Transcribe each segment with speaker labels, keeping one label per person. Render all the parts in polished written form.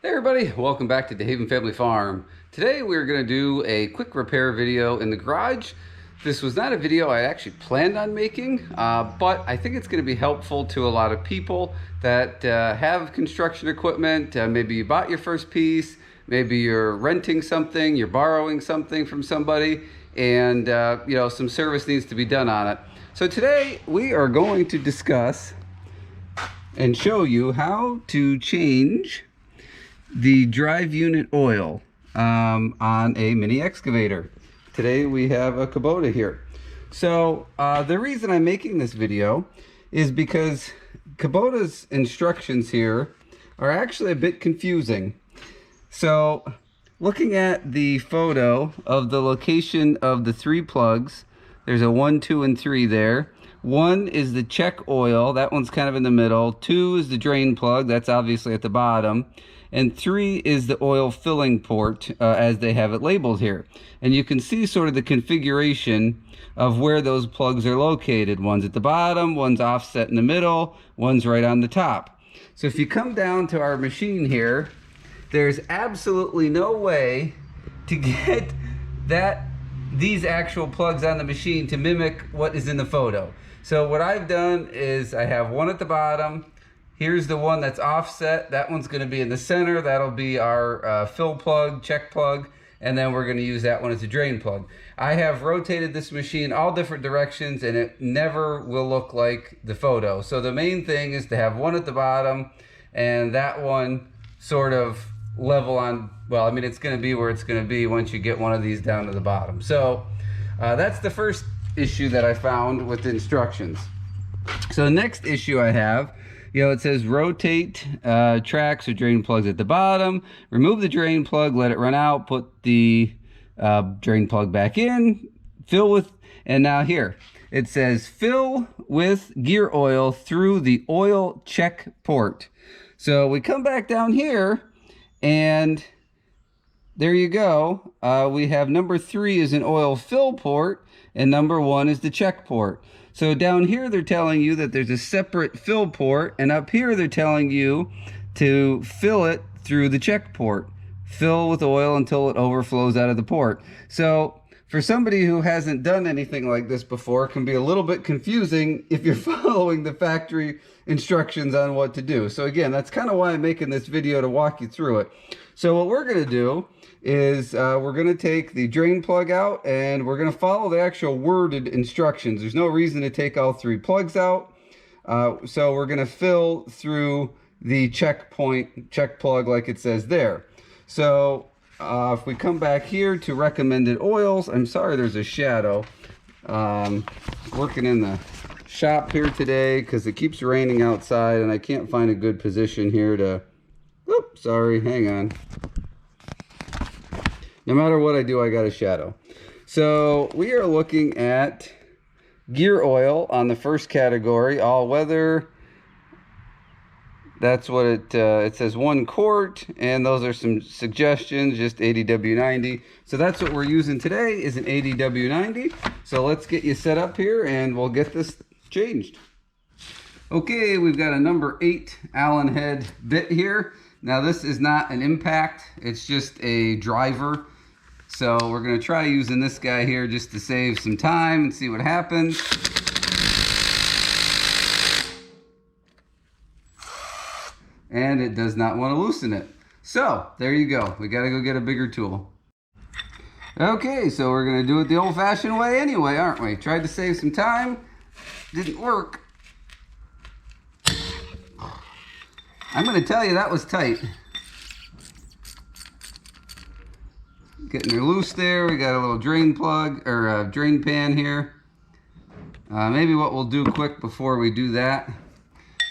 Speaker 1: Hey everybody, welcome back to DeHaven Family Farm. Today we're going to do a quick repair video in the garage. This was not a video I actually planned on making, but I think it's going to be helpful to a lot of people that have construction equipment. Maybe you bought your first piece, maybe you're renting something, you're borrowing something from somebody, and some service needs to be done on it. So today we are going to discuss and show you how to change the drive unit oil on a mini excavator. Today we have a Kubota here. So the reason I'm making this video is because Kubota's instructions here are actually a bit confusing. So looking at the photo of the location of the 3 plugs, there's a 1, 2, and 3 there. 1 is the check oil, that one's kind of in the middle. 2 is the drain plug, that's obviously at the bottom. And 3 is the oil filling port, as they have it labeled here. And you can see sort of the configuration of where those plugs are located. One's at the bottom, one's offset in the middle, one's right on the top. So if you come down to our machine here, there's absolutely no way to get these actual plugs on the machine to mimic what is in the photo. So what I've done is I have one at the bottom. Here's the one that's offset. That one's going to be in the center. That'll be our fill plug, check plug, and then we're going to use that one as a drain plug. I have rotated this machine all different directions, and it never will look like the photo. So the main thing is to have one at the bottom, and that one sort of level on, well, I mean, it's going to be where it's going to be once you get one of these down to the bottom. So that's the first issue that I found with the instructions. So the next issue I have, it says rotate tracks or drain plugs at the bottom, remove the drain plug, let it run out, put the drain plug back in, fill with, and now here, it says fill with gear oil through the oil check port. So we come back down here, and there you go. We have number 3 is an oil fill port, and number 1 is the check port. So down here they're telling you that there's a separate fill port, and up here they're telling you to fill it through the check port. Fill with oil until it overflows out of the port. So for somebody who hasn't done anything like this before, it can be a little bit confusing if you're following the factory instructions on what to do. So again, that's kind of why I'm making this video, to walk you through it. So what we're going to do is we're going to take the drain plug out, and we're going to follow the actual worded instructions. There's no reason to take all 3 plugs out. So we're going to fill through the check plug like it says there. So if we come back here to recommended oils, I'm sorry there's a shadow. Working in the shop here today because it keeps raining outside, and I can't find a good position here to, oops, sorry, hang on. No matter what I do, I got a shadow. So we are looking at gear oil on the first category, all weather. That's what it says, 1 quart, and those are some suggestions, just 80W90. So that's what we're using today, is an 80W90. So let's get you set up here, and we'll get this changed. Okay, we've got a number 8 Allen head bit here. Now this is not an impact, it's just a driver. So we're going to try using this guy here just to save some time and see what happens. And it does not want to loosen it. So there you go. We got to go get a bigger tool. Okay, so we're going to do it the old-fashioned way anyway, aren't we? Tried to save some time. Didn't work. I'm going to tell you that was tight. Getting her loose there. We got a little drain plug, or a drain pan here. Maybe what we'll do quick before we do that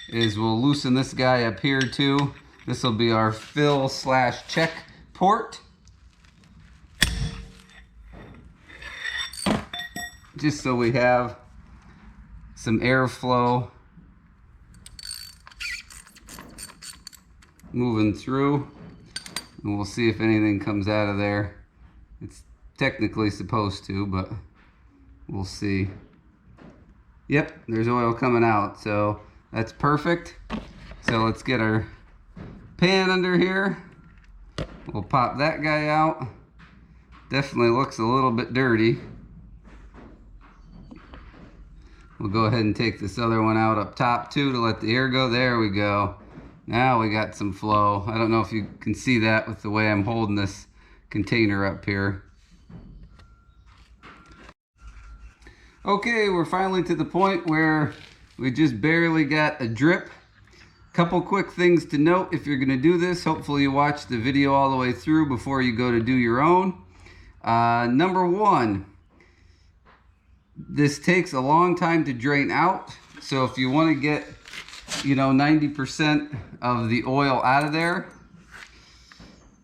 Speaker 1: is we'll loosen this guy up here too. This will be our fill/check port. Just so we have some airflow moving through, and we'll see if anything comes out of there. It's technically supposed to, but we'll see. Yep, there's oil coming out, so that's perfect. So let's get our pan under here. We'll pop that guy out. Definitely looks a little bit dirty. We'll go ahead and take this other one out up top too to let the air go. There we go. Now we got some flow. I don't know if you can see that with the way I'm holding this container up here. Okay, we're finally to the point where we just barely got a drip. Couple quick things to note if you're gonna do this. Hopefully you watch the video all the way through before you go to do your own. Number one, this takes a long time to drain out. So if you wanna get, 90% of the oil out of there,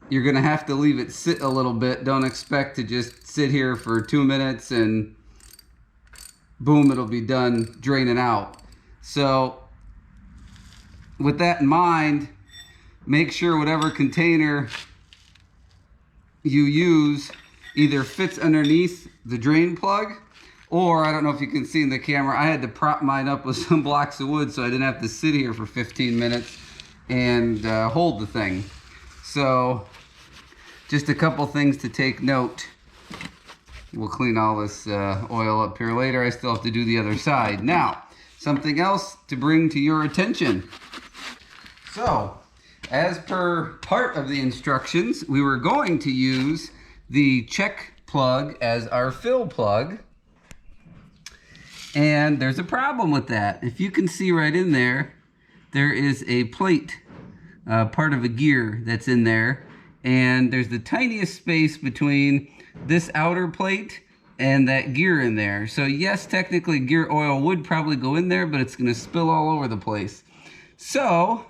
Speaker 1: you're gonna have to leave it sit a little bit. Don't expect to just sit here for 2 minutes and boom, it'll be done draining out. So with that in mind, make sure whatever container you use either fits underneath the drain plug, or I don't know if you can see in the camera, I had to prop mine up with some blocks of wood so I didn't have to sit here for 15 minutes and hold the thing. So just a couple things to take note. We'll clean all this oil up here later. I still have to do the other side. Now, something else to bring to your attention. So, as per part of the instructions, we were going to use the check plug as our fill plug. And there's a problem with that. If you can see right in there, there is a plate, part of a gear that's in there. And there's the tiniest space between this outer plate and that gear in there. So yes, technically gear oil would probably go in there, but it's gonna spill all over the place. So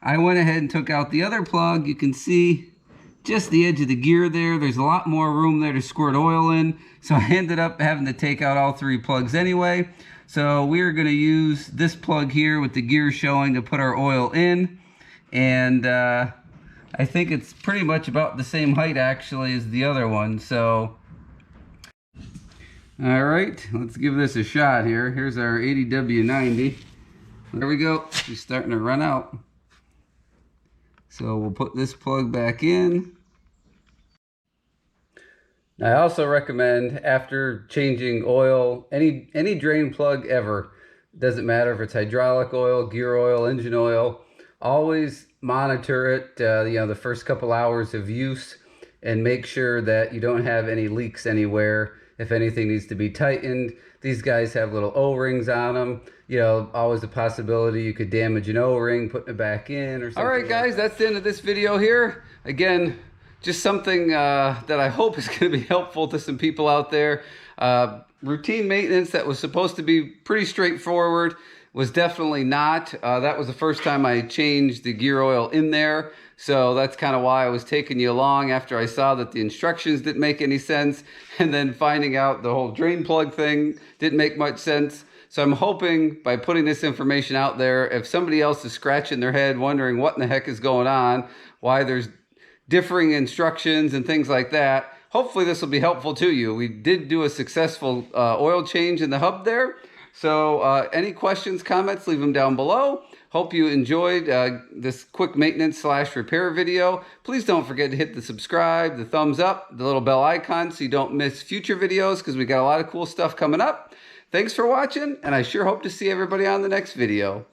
Speaker 1: I went ahead and took out the other plug. You can see just the edge of the gear there. There's a lot more room there to squirt oil in. So I ended up having to take out all 3 plugs anyway. So we're gonna use this plug here with the gear showing to put our oil in. And I think it's pretty much about the same height actually as the other one. So, all right, let's give this a shot here. Here's our 80W90. There we go, she's starting to run out. So we'll put this plug back in. I also recommend after changing oil, any drain plug ever, doesn't matter if it's hydraulic oil, gear oil, engine oil, always monitor it the first couple hours of use and make sure that you don't have any leaks anywhere. If anything needs to be tightened, these guys have little O-rings on them. Always a possibility you could damage an O-ring putting it back in or something. All right guys, that's the end of this video here. Again, just something that I hope is going to be helpful to some people out there. Routine maintenance that was supposed to be pretty straightforward was definitely not. That was the first time I changed the gear oil in there. So that's kind of why I was taking you along after I saw that the instructions didn't make any sense. And then finding out the whole drain plug thing didn't make much sense. So I'm hoping by putting this information out there, if somebody else is scratching their head wondering what in the heck is going on, why there's differing instructions and things like that, hopefully this will be helpful to you. We did do a successful oil change in the hub there. So any questions, comments, leave them down below. Hope you enjoyed this quick maintenance / repair video. Please don't forget to hit the subscribe, the thumbs up, the little bell icon so you don't miss future videos because we got a lot of cool stuff coming up. Thanks for watching, and I sure hope to see everybody on the next video.